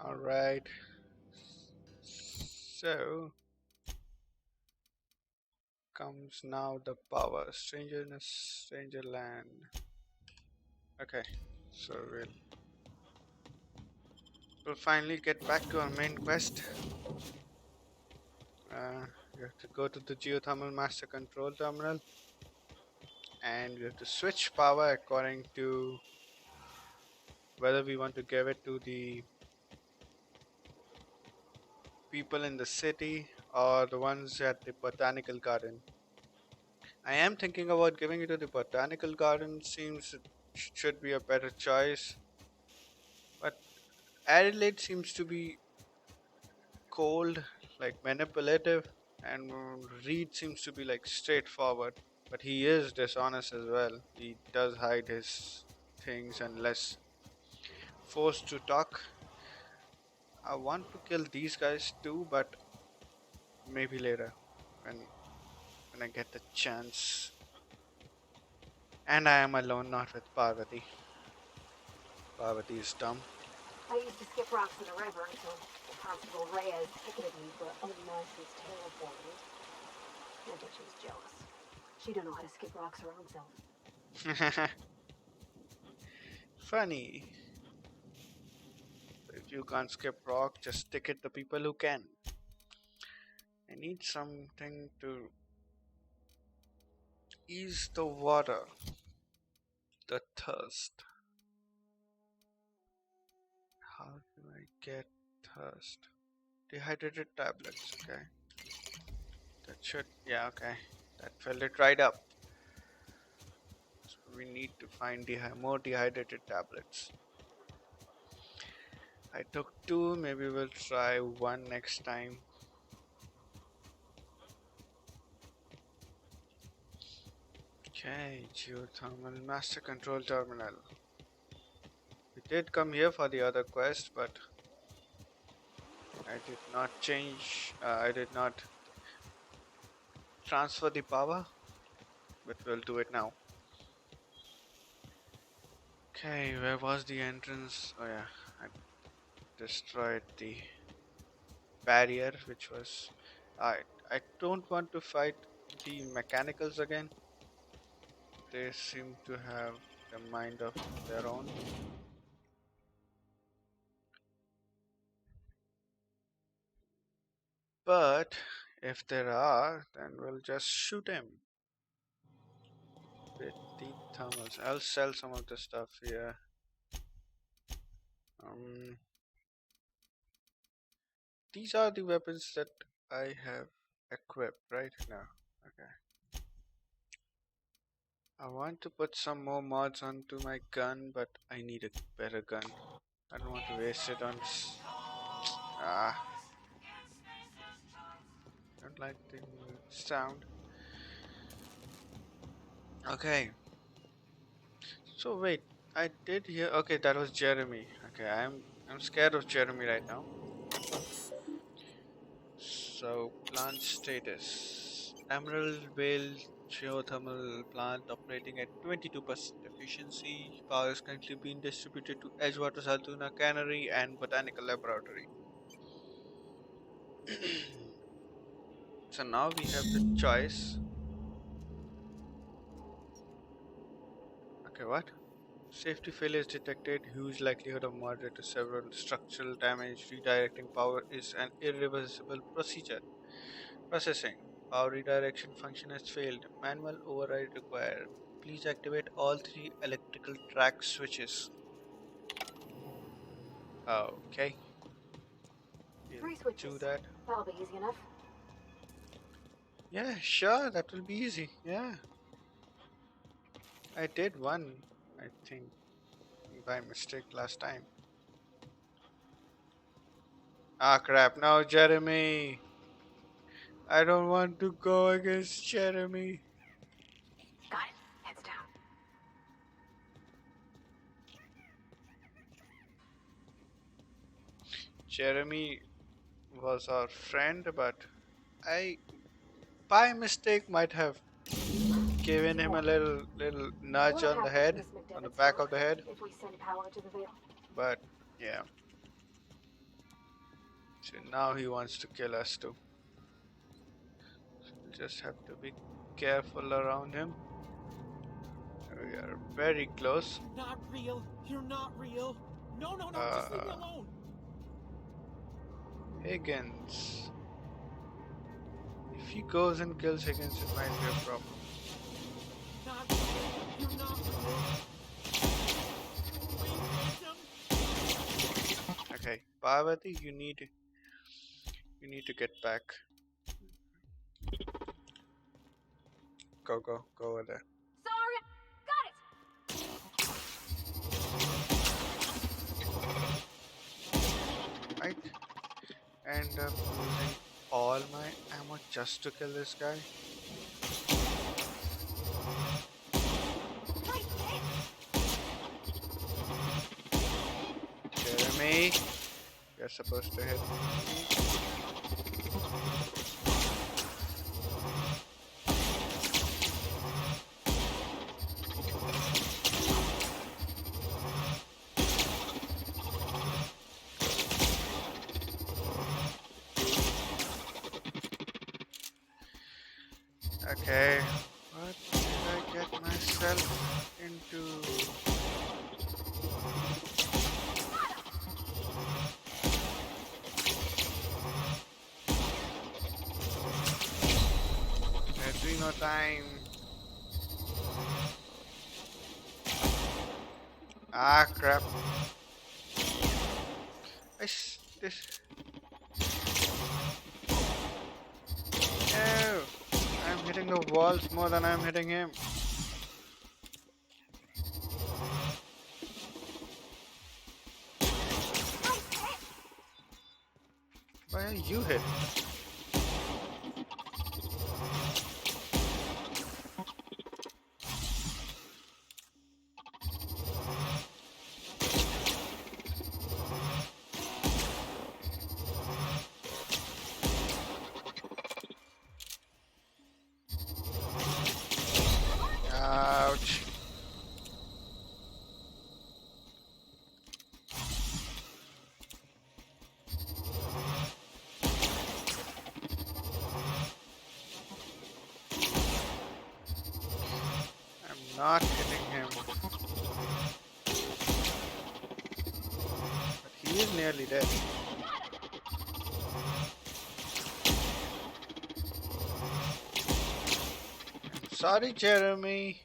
Alright. So comes now the power. Stranger land. Okay. So we'll finally get back to our main quest. You have to go to the geothermal master control terminal and we have to switch power according to whether we want to give it to the people in the city or the ones at the botanical garden. I am thinking about giving it to the botanical garden. Seems it should be a better choice, but Adelaide seems to be cold, like manipulative, and Reed seems to be like straightforward. But he is dishonest as well. He does hide his things unless forced to talk. I want to kill these guys too, but maybe later when when I get the chance. And I am alone, not with Parvati. Parvati is dumb. I used to skip rocks in the river until Constable Reyes ticketed me for unlicensed terraforming. I bet she was jealous. She don't know how to skip rocks her own self. Funny. If you can't skip rock, just ticket the people who can. I need something to ease the water, the thirst. How do I get thirst? Dehydrated tablets, okay. That should, yeah, okay. That filled it right up. So we need to find more dehydrated tablets. I took 2, maybe we'll try 1 next time. Okay, geothermal master control terminal. We did come here for the other quest, but I did not change, I did not transfer the power, but we'll do it now. Okay, where was the entrance? Oh yeah, I destroyed the barrier, which was... I don't want to fight the mechanicals again. They seem to have a mind of their own. But if there are, then we'll just shoot him with the thermals. I'll sell some of the stuff here. These are the weapons that I have equipped right now. Okay. I want to put some more mods onto my gun, but I need a better gun. I don't want to waste it on... Ah, don't like the sound. Okay. So wait, I did hear... Okay, that was Jeremy. Okay, I'm scared of Jeremy right now. So, plant status. Emerald Vale geothermal plant operating at 22% efficiency. Power is currently being distributed to Edgewater, Saltuna Cannery and Botanical Laboratory. So now we have the choice. Okay, what? Safety failures detected. Huge likelihood of moderate to several structural damage. Redirecting power is an irreversible procedure. Processing. Power redirection function has failed. Manual override required. Please activate all 3 electrical track switches. Okay. 3 We'll do switches. that. That'll be easy enough. Yeah, sure, that will be easy. Yeah. I did one, I think, by mistake last time. Ah, crap. No, Jeremy. I don't want to go against Jeremy. Got it. Heads down. Jeremy was our friend, but I, by mistake, might have given him a little nudge What'll on the happen to head, Miss on the McDevitt's back phone of the head. if we send power to the Vale? But yeah, So now he wants to kill us too. So we'll just have to be careful around him. We are very close. Not real. You're not real. No, no, no. Just leave me Uh, alone. Higgins. If he goes and kills Higgins, it might be a problem. Not real. You're not real. Wait, Phantom. Okay, Parvati, you need to get back. Go over there. Sorry, got it. Right? End up using all my ammo just to kill this guy. Right hit. Jeremy, you're supposed to hit me. Okay, what did I get myself into? There's no time. Ah, crap. This. No! I'm hitting the walls more than I'm hitting him. Why are you hit? Ouch. I'm not hitting him. But he is nearly dead. I'm sorry, Jeremy.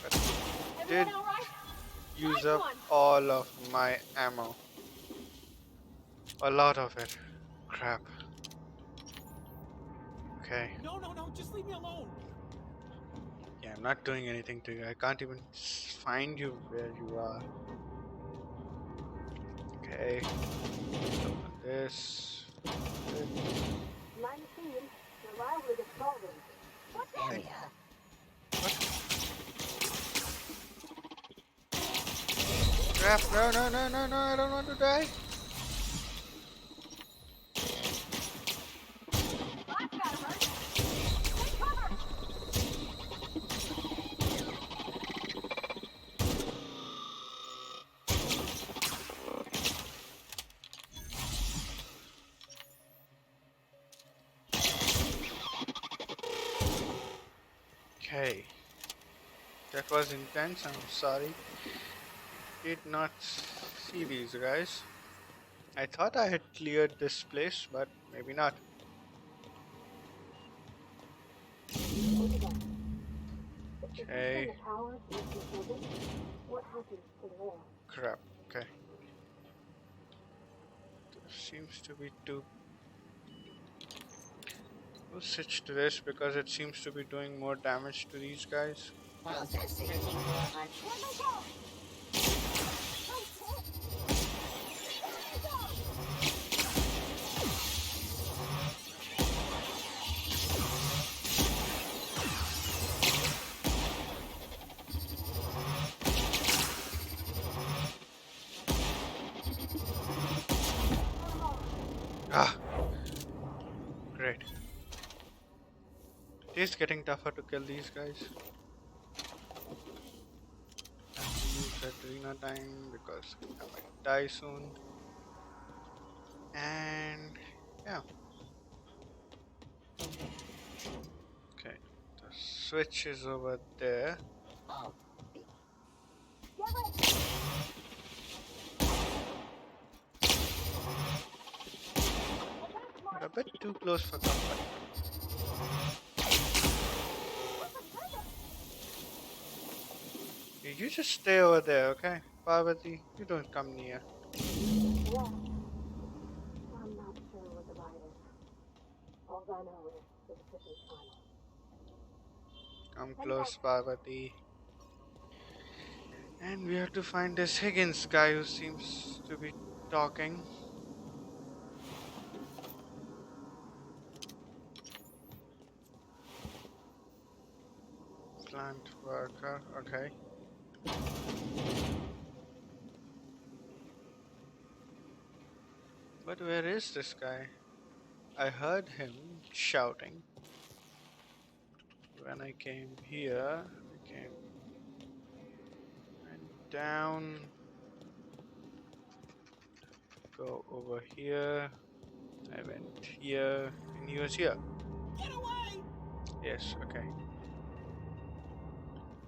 But I did Everyone all right? use Nice up one. all of my ammo. A lot of it. Crap. Okay. No, no, no. Just leave me alone. Yeah, I'm not doing anything to you. I can't even find you where you are. Okay. Open this. My machine, you're liable to get scalded. What area? Crap, no, I don't want to die. I've got him. Take cover. Okay. That was intense, I'm sorry. Did not see these guys. I thought I had cleared this place, but maybe not. Okay. What happens to the wall? Crap. Okay. There seems to be two. We'll switch to this because it seems to be doing more damage to these guys. Processing. Ah, great. It is getting tougher to kill these guys. Have to use Adrena time because I might die soon. And yeah, okay. The switch is over there. But a bit too close for comfort. You just stay over there, okay? Parvati, you don't come near. Yeah. I'm not sure what the bite is. All I know is the decision's final. Come Heading back. close, Parvati. And we have to find this Higgins guy who seems to be talking. Plant worker, okay. But where is this guy? I heard him shouting when I came here. I came and down. Go over here. I went here, and he was here. Get away! Yes, okay.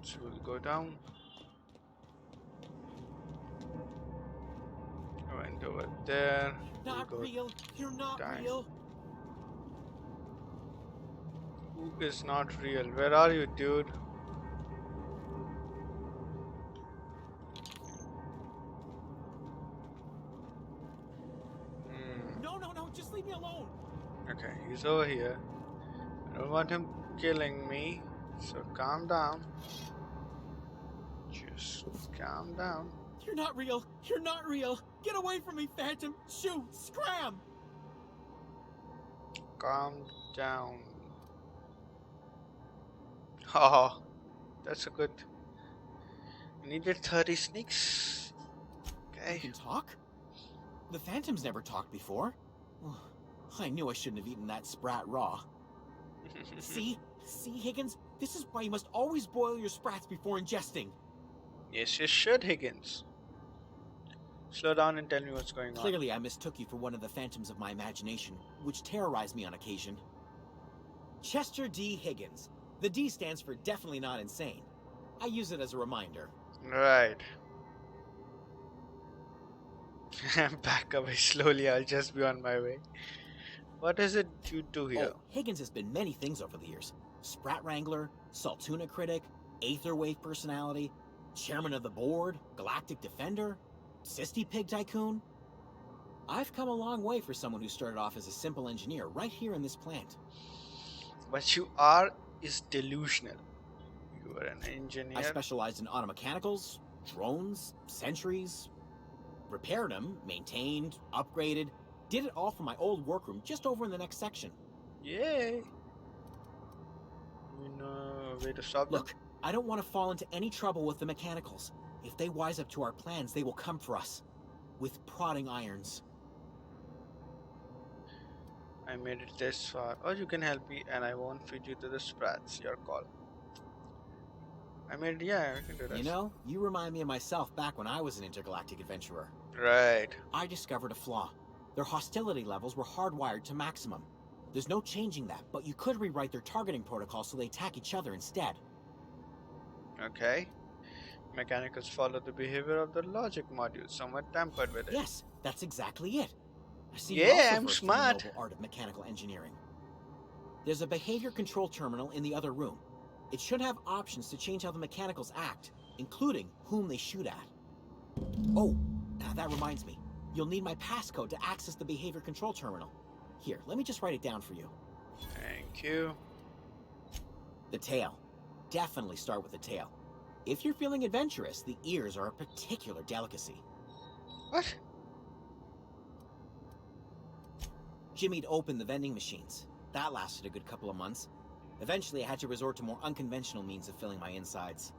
So we'll go down. I went over there. We'll Not go real. You're not down. real. Who is not real? Where are you, dude? Hmm. No, just leave me alone. Okay, he's over here. I don't want him killing me, so calm down. Just calm down. You're not real. You're not real. Get away from me, Phantom. Shoot, scram. Calm down. Oh, that's a good. I needed 30 sneaks. You Okay. can talk? The Phantoms never talked before. I knew I shouldn't have eaten that sprat raw. See, Higgins? This is why you must always boil your sprats before ingesting. Yes, you should, Higgins. Slow down and tell me what's going on. Clearly, I mistook you for one of the phantoms of my imagination, which terrorized me on occasion. Chester D. Higgins. The D stands for definitely not insane. I use it as a reminder. Right. Back away slowly, I'll just be on my way. What is it you do here? Oh, Higgins has been many things over the years. Sprat Wrangler, Saltuna Critic, Aetherwave Personality, Chairman of the Board, Galactic Defender, Sisty Pig Tycoon. I've come a long way for someone who started off as a simple engineer right here in this plant. What you are is delusional. You are an engineer. I specialized in automechanicals, drones, sentries, repaired them, maintained, upgraded, did it all from my old workroom just over in the next section. Yay! You know a way to stop them? Look, I don't want to fall into any trouble with the mechanicals. If they wise up to our plans, they will come for us. With prodding irons. I made it this far. Or you can help me and I won't feed you to the sprats. Your call. Yeah, I can do this. You know, you remind me of myself back when I was an intergalactic adventurer. Right. I discovered a flaw. Their hostility levels were hardwired to maximum. There's no changing that, but you could rewrite their targeting protocol so they attack each other instead. Okay. Mechanicals follow the behavior of the logic module, somewhat tampered with it. Yes, that's exactly it. I see Yeah, you're also I'm versed smart. in the noble art of mechanical engineering. There's a behavior control terminal in the other room. It should have options to change how the mechanicals act, including whom they shoot at. Oh, that reminds me. You'll need my passcode to access the behavior control terminal. Here, let me just write it down for you. Thank you. The tail. Definitely start with the tail. If you're feeling adventurous, the ears are a particular delicacy. What? Jimmy'd opened the vending machines. That lasted a good couple of months. Eventually, I had to resort to more unconventional means of filling my insides.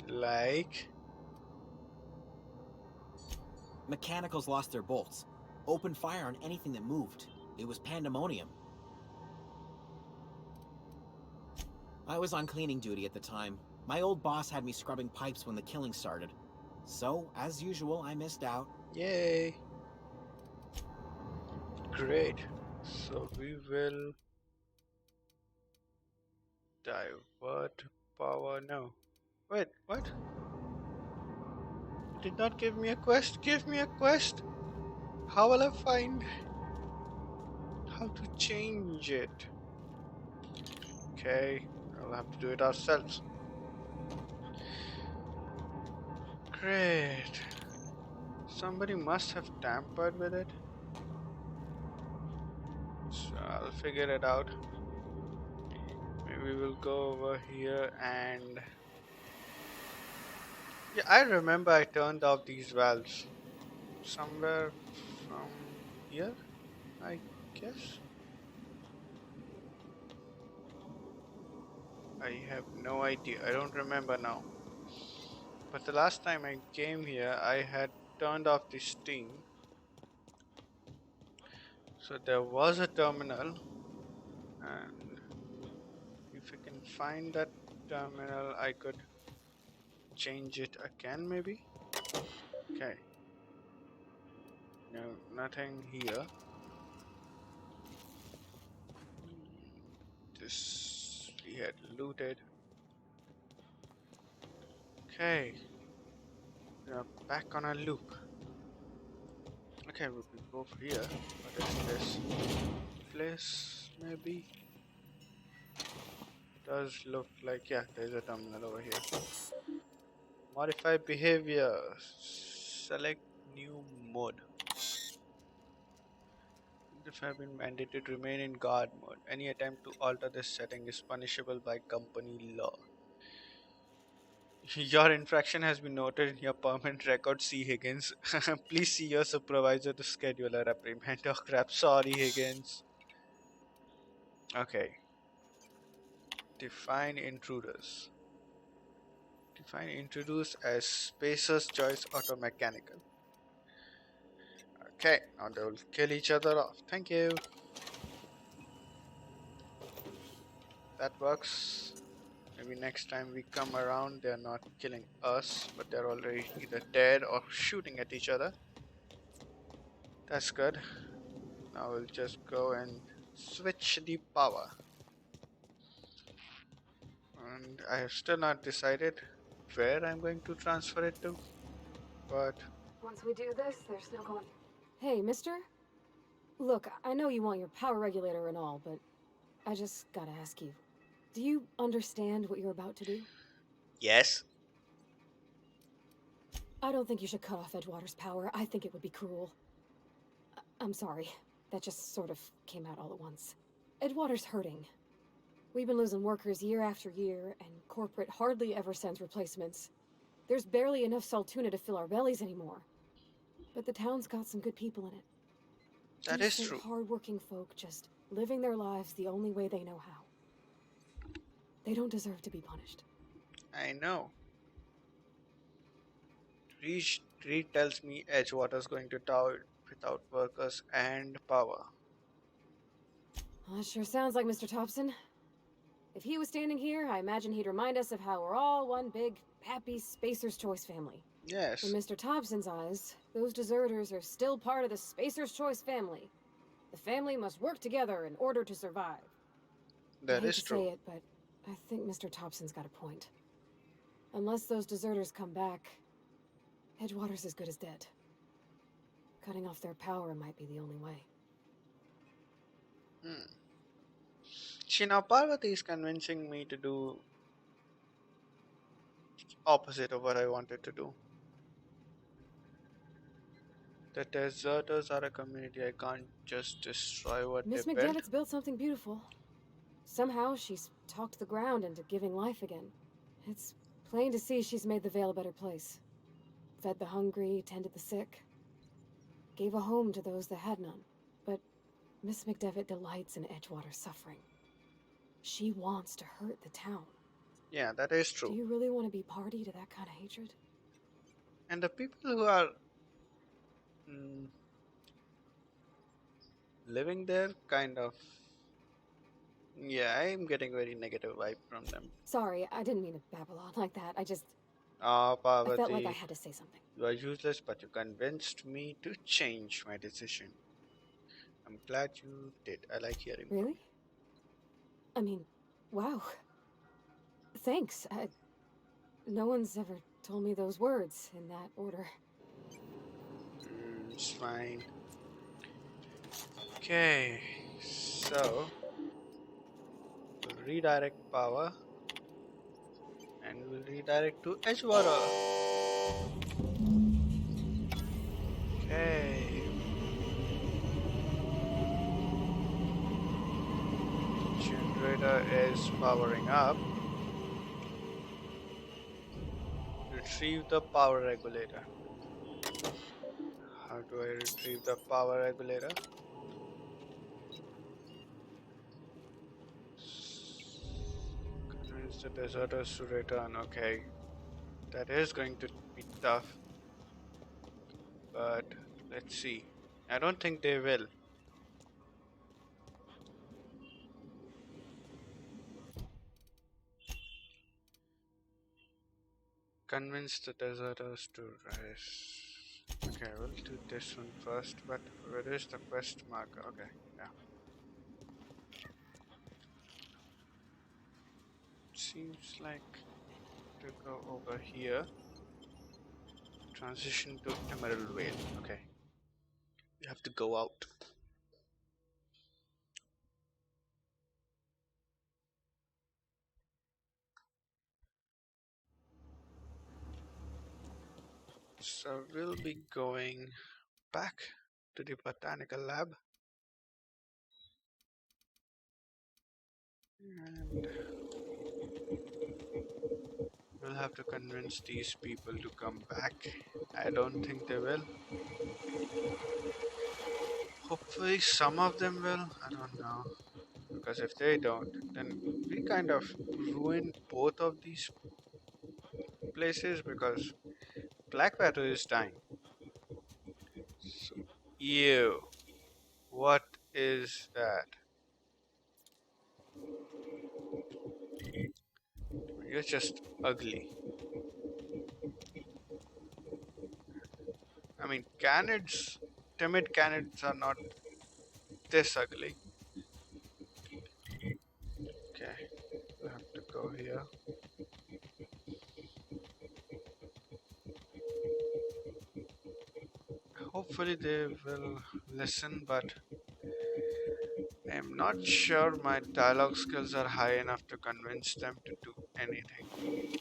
Like? Mechanicals lost their bolts. Opened fire on anything that moved. It was pandemonium. I was on cleaning duty at the time. My old boss had me scrubbing pipes when the killing started. So, as usual, I missed out. Yay. Great. So we will divert power. No. Wait, what? You did not give me a quest? Give me a quest! How will I find how to change it? Okay, I'll have to do it ourselves. Great. Somebody must have tampered with it. So I'll figure it out. Maybe we'll go over here and. Yeah, I remember I turned off these valves. Somewhere from here, I guess. I have no idea. I don't remember now. But the last time I came here, I had turned off the steam. So there was a terminal, and if I can find that terminal, I could change it again, maybe. Okay, no, nothing here. This we had looted. Okay, we are back on a loop. Okay, we can go for here. What is this place? Maybe does look like, yeah, there's a terminal over here. Modify behavior. Select new mode. If have been mandated to remain in guard mode. Any attempt to alter this setting is punishable by company law. Your infraction has been noted in your permanent record, C. Higgins. Please see your supervisor to schedule a reprimand. Oh crap, sorry Higgins. Okay. Define intruders. Define intruders as Spacer's Choice Automechanical. Okay, now they will kill each other off. Thank you. That works. Maybe next time we come around, they're not killing us, but they're already either dead or shooting at each other. That's good. Now we'll just go and switch the power. And I have still not decided where I'm going to transfer it to, but Once we do this, there's no going. Hey, mister? Look, I know you want your power regulator and all, but I just gotta ask you. Do you understand what you're about to do? yes. I don't think you should cut off Edgewater's power. I think it would be cruel. I'm sorry. That just sort of came out all at once. Edgewater's hurting. We've been losing workers year after year, and corporate hardly ever sends replacements. There's barely enough Saltuna to fill our bellies anymore. But the town's got some good people in it. That is Decent, true. hard-working folk just living their lives the only way they know how. They don't deserve to be punished. I know. Reed tells me Edgewater's going to tower without workers and power. Well, that sure sounds like Mr. Thompson. If he was standing here, I imagine he'd remind us of how we're all one big, happy Spacer's Choice family. Yes, In Mr. Thompson's eyes, those deserters are still part of the Spacer's Choice family. The family must work together in order to survive. I that hate is to true. say it, but I think Mr. Thompson's got a point. Unless those deserters come back, Edgewater's as good as dead. Cutting off their power might be the only way. Hmm. See, now Parvati is convincing me to do opposite of what I wanted to do. The deserters are a community. I can't just destroy what they Miss built. McDevitt's built something beautiful. Somehow she's talked the ground into giving life again. It's plain to see she's made the Vale a better place. Fed the hungry, tended the sick. Gave a home to those that had none. But Miss McDevitt delights in Edgewater's suffering. She wants to hurt the town. Yeah, that is Do true. you really want to be party to that kind of hatred? And the people who are mm, living there, kind of. Yeah, I'm getting very negative vibe from them. Sorry, I didn't mean to babble on like that. I Ah, felt like I Parvati, had to say something. you are useless, but you convinced me to change my decision. I'm glad you did. I like hearing from Really? I mean, wow. Thanks. No one's ever told me those words in that order. you. It's fine. Okay, so we'll redirect power and we'll redirect to Edgewater. Okay, generator is powering up. Retrieve the power regulator. How do I retrieve the power regulator? Convince the deserters to return. Okay, that is going to be tough, but let's see. I don't think they will. Convince the deserters to rise. Okay, we'll do this one first, but where is the quest marker? Okay, yeah. Seems like to go over here. Transition to Emerald Vale. Okay, we have to go out. So we'll be going back to the botanical lab and we'll have to convince these people to come back. I don't think they will. Hopefully some of them will. I don't know. Because if they don't, then we kind of ruin both of these places because Blackwater is dying. So, ew. What is that? You're just ugly. I mean, canids, timid canids are not this ugly. Okay, we have to go here. Hopefully they will listen, but I'm not sure my dialogue skills are high enough to convince them to do anything.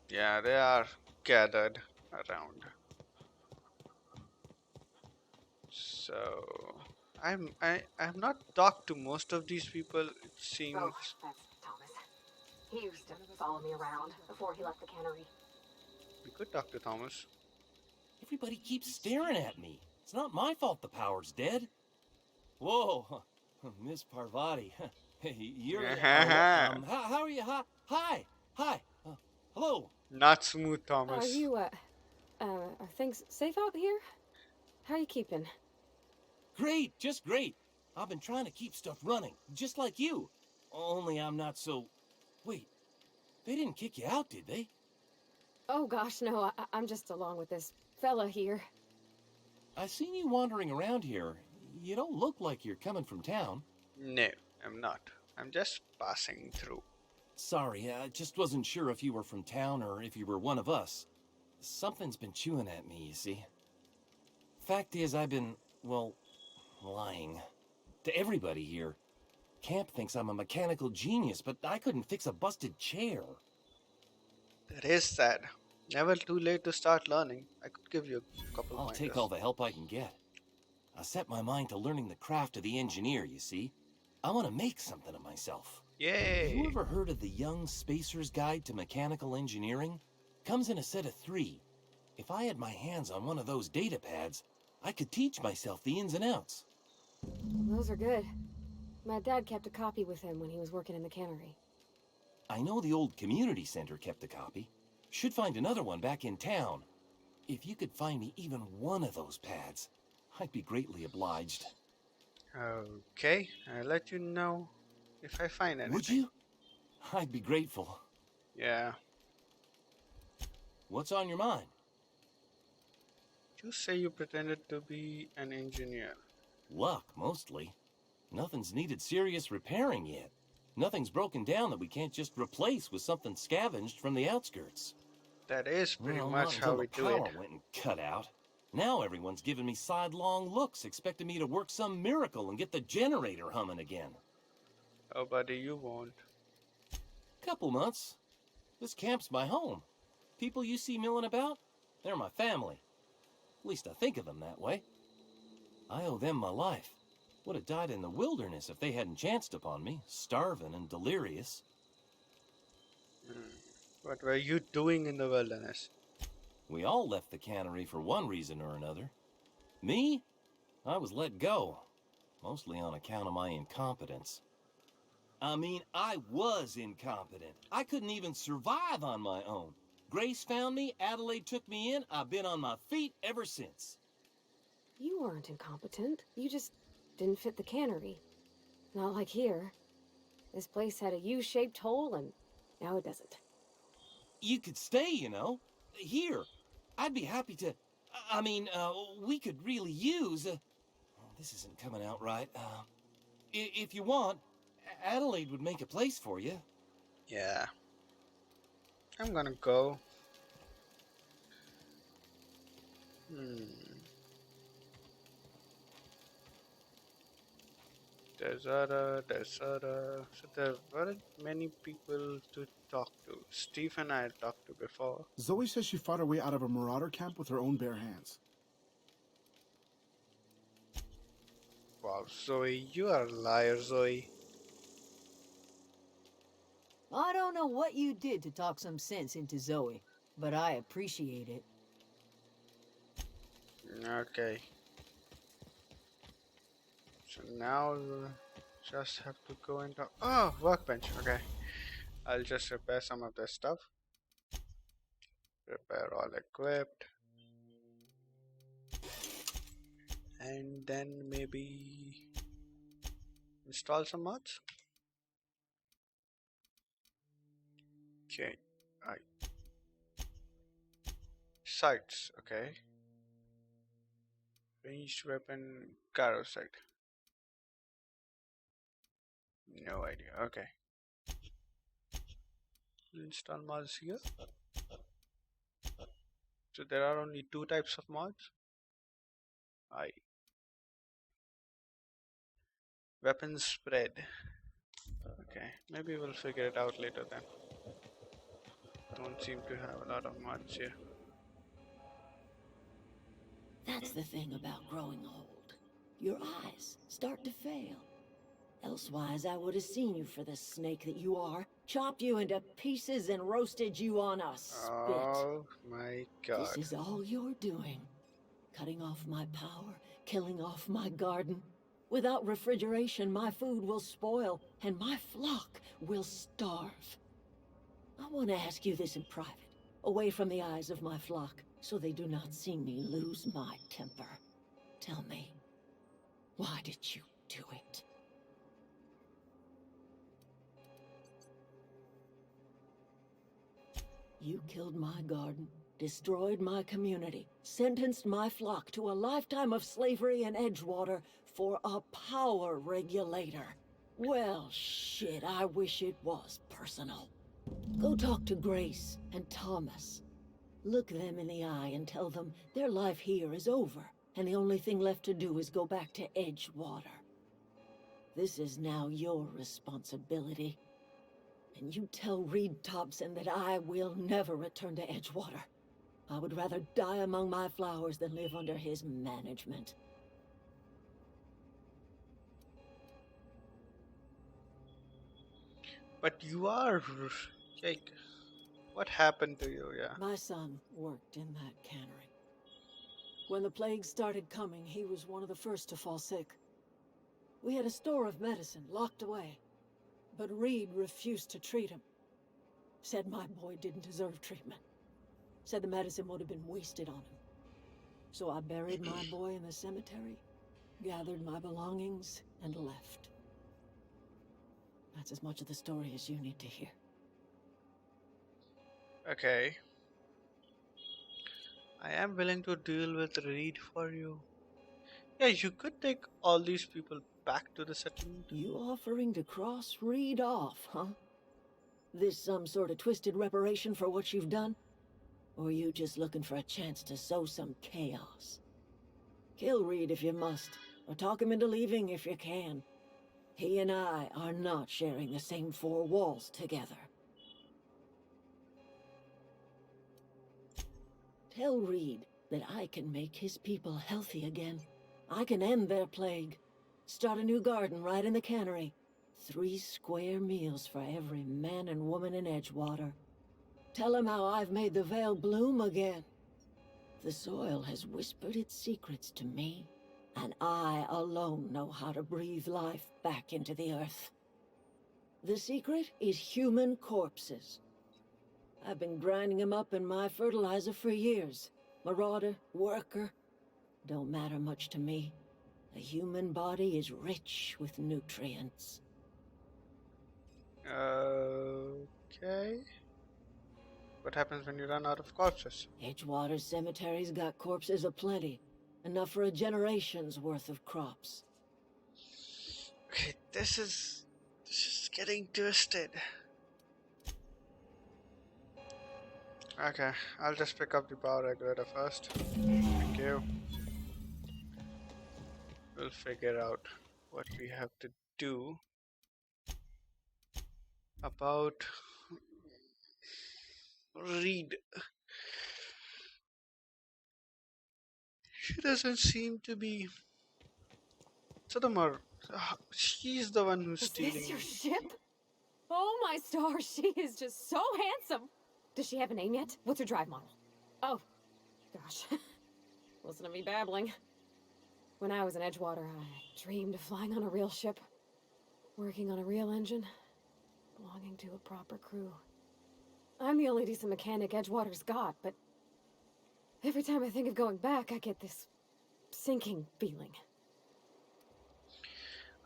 Yeah, they are gathered around. So I've not talked to most of these people. It Oh, seems that's Thomas. He used to follow me around before he left the cannery. we could talk to Thomas. Everybody keeps staring at me. It's not my fault the power's dead. Whoa, Miss Parvati. Hey, you're, how are you? Hi, hi, hello. Not smooth, Are Thomas. you, are things safe out here? How you keeping? Great, just great. I've been trying to keep stuff running, just like you. Only I'm not so... Wait, they didn't kick you out, did they? Oh gosh, no, I'm just along with this fella here. I seen you wandering around here. You don't look like you're coming from town. No, I'm not. I'm just passing through. Sorry, I just wasn't sure if you were from town or if you were one of us. Something's been chewing at me, you see. Fact is, I've been, well, lying. To everybody here. Camp thinks I'm a mechanical genius, but I couldn't fix a busted chair. That is sad. Never too late to start learning. I could give you a couple I'll take pointers. all the help I can get. I set my mind to learning the craft of the engineer, you see. I want to make something of myself. You Yay! ever heard of the Young Spacer's Guide to Mechanical Engineering? Comes in a set of 3. If I had my hands on one of those data pads, I could teach myself the ins and outs. Those are good. My dad kept a copy with him when he was working in the cannery. I know the old community center kept a copy. Should find another one back in town. If you could find me even one of those pads, I'd be greatly obliged. Okay, I'll let you know if I find Would anything. you? I'd be grateful. Yeah. What's on your mind? You say you pretended to be an engineer. Luck, mostly. Nothing's needed serious repairing yet. Nothing's broken down that we can't just replace with something scavenged from the outskirts. That is pretty Well, not much how until the we do it. power went and cut out. Now everyone's giving me sidelong looks, expecting me to work some miracle and get the generator humming again. Oh, buddy, you won't. Couple months. This camp's my home. People you see milling about, they're my family. At least I think of them that way. I owe them my life. Would have died in the wilderness if they hadn't chanced upon me, starving and delirious. What were you doing in the wilderness? We all left the cannery for one reason or another. Me? I was let go, mostly on account of my incompetence. I mean, I was incompetent. I couldn't even survive on my own. Grace found me, Adelaide took me in, I've been on my feet ever since. You weren't incompetent. You just didn't fit the cannery. Not like here. This place had a U-shaped hole, and now it doesn't. You could stay, you know. Here. I'd be happy to... we could really use... this isn't coming out right. If you want, Adelaide would make a place for you. Yeah. I'm gonna go. Deserta. So there weren't many people to talk to. Steve and I had talked to before. Zoe says she fought her way out of a marauder camp with her own bare hands. Wow, Zoe, you are a liar, Zoe. I don't know what you did to talk some sense into Zoe, but I appreciate it. Okay. So now just have to go into workbench. Okay. I'll just repair some of this stuff. Repair all equipped. And then maybe install some mods. Okay. Sights, okay. Ranged weapon, Garo sight. No idea. Okay. Install mods here. So there are only two types of mods. Weapons spread. Okay, maybe we'll figure it out later then. Don't seem to have a lot of mods here. That's the thing about growing old. Your eyes start to fail. Elsewise, I would have seen you for the snake that you are, chopped you into pieces and roasted you on a spit. Oh my god. This is all you're doing. Cutting off my power, killing off my garden. Without refrigeration, my food will spoil, and my flock will starve. I want to ask you this in private, away from the eyes of my flock, so they do not see me lose my temper. Tell me, why did you do it? You killed my garden, destroyed my community, sentenced my flock to a lifetime of slavery in Edgewater for a power regulator. Well, shit, I wish it was personal. Go talk to Grace and Thomas. Look them in the eye and tell them their life here is over, and the only thing left to do is go back to Edgewater. This is now your responsibility. And you tell Reed Thompson that I will never return to Edgewater. I would rather die among my flowers than live under his management. But you are... Like, what happened to you, yeah? My son worked in that cannery. When the plague started coming, he was one of the first to fall sick. We had a store of medicine locked away, but Reed refused to treat him. Said my boy didn't deserve treatment. Said the medicine would have been wasted on him. So I buried my boy in the cemetery, gathered my belongings, and left. That's as much of the story as you need to hear. Okay. I am willing to deal with Reed for you. Yeah, you could take all these people back to the settlement. You offering to cross Reed off, huh? This some sort of twisted reparation for what you've done? Or you just looking for a chance to sow some chaos? Kill Reed if you must, or talk him into leaving if you can. He and I are not sharing the same four walls together. Tell Reed that I can make his people healthy again. I can end their plague. Start a new garden right in the cannery. 3 square meals for every man and woman in Edgewater. Tell him how I've made the Vale bloom again. The soil has whispered its secrets to me, and I alone know how to breathe life back into the earth. The secret is human corpses. I've been grinding them up in my fertilizer for years. Marauder, worker, don't matter much to me. The human body is rich with nutrients. Okay. What happens when you run out of corpses? Edgewater Cemetery's got corpses aplenty. Enough for a generation's worth of crops. Okay, this is getting twisted. Okay, I'll just pick up the power regulator first. Thank you. We'll figure out what we have to do about Reed. She doesn't seem to be. Furthermore, she's the one who's Is this stealing. your ship? Oh my stars, she is just so handsome. Does she have a name yet? What's her drive model? Oh, gosh. Listen to me babbling. When I was in Edgewater, I dreamed of flying on a real ship, working on a real engine, belonging to a proper crew. I'm the only decent mechanic Edgewater's got, but every time I think of going back, I get this sinking feeling.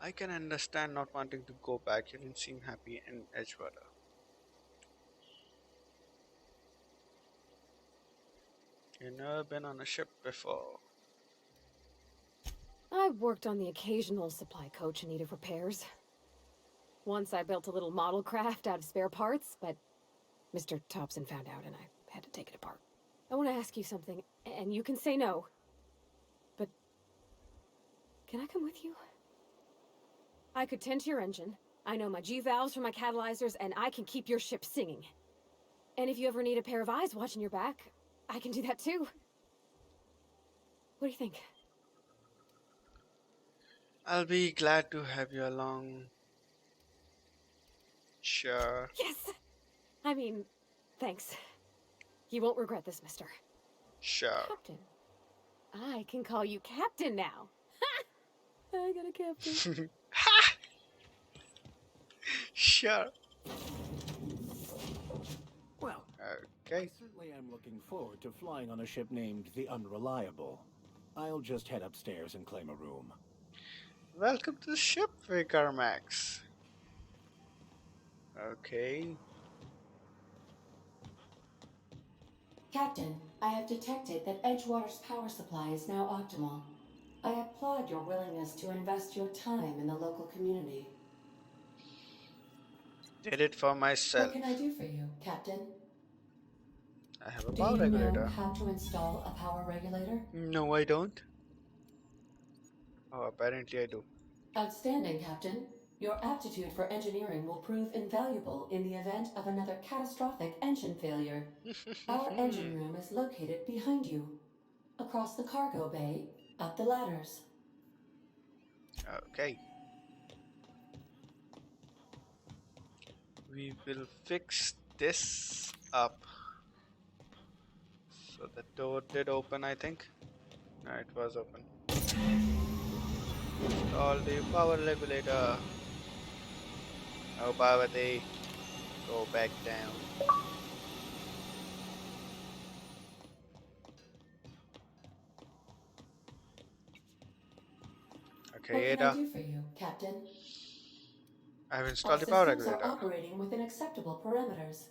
I can understand not wanting to go back. You didn't seem happy in Edgewater. You've never been on a ship before. I've worked on the occasional supply coach in need of repairs. Once I built a little model craft out of spare parts, but Mr. Thompson found out and I had to take it apart. I want to ask you something, and you can say no. But can I come with you? I could tend to your engine. I know my G-valves for my catalyzers, and I can keep your ship singing. And if you ever need a pair of eyes watching your back, I can do that too. What do you think? I'll be glad to have you along. Sure. Yes! I mean, thanks. You won't regret this, mister. Sure. Captain. I can call you Captain now. Ha! I got a captain. Sure. Well, Okay. I certainly am looking forward to flying on a ship named the Unreliable. I'll just head upstairs and claim a room. Welcome to the ship, Vicar Max. Okay. Captain, I have detected that Edgewater's power supply is now optimal. I applaud your willingness to invest your time in the local community. Did it for What myself. can I do for you, Captain? I have a Do power you know regulator. how to install a power regulator? No, I don't. Oh, apparently I do. Outstanding, Captain. Your aptitude for engineering will prove invaluable in the event of another catastrophic engine failure. Our engine room is located behind you. Across the cargo bay, up the ladders. Okay. We will fix this up. So the door did open, I think. No, it was open. Install the power regulator. Oh, Bhavati, go back down. What Okay, can I Ada, do for you, Captain? I have Our installed the power systems are regulator. operating within acceptable parameters.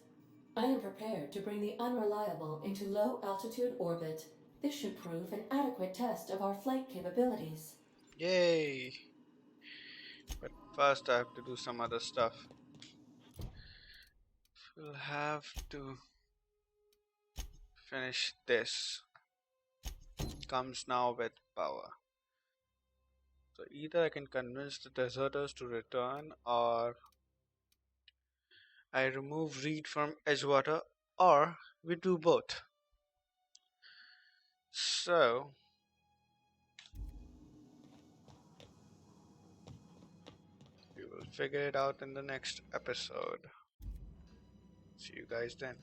I am prepared to bring the unreliable into low altitude orbit. This should prove an adequate test of our flight capabilities. Yay! But first, I have to do some other stuff. We'll have to finish this. Comes now with power. So either I can convince the deserters to return, or I remove Reed from Edgewater, or we do both. So we will figure it out in the next episode. See you guys then.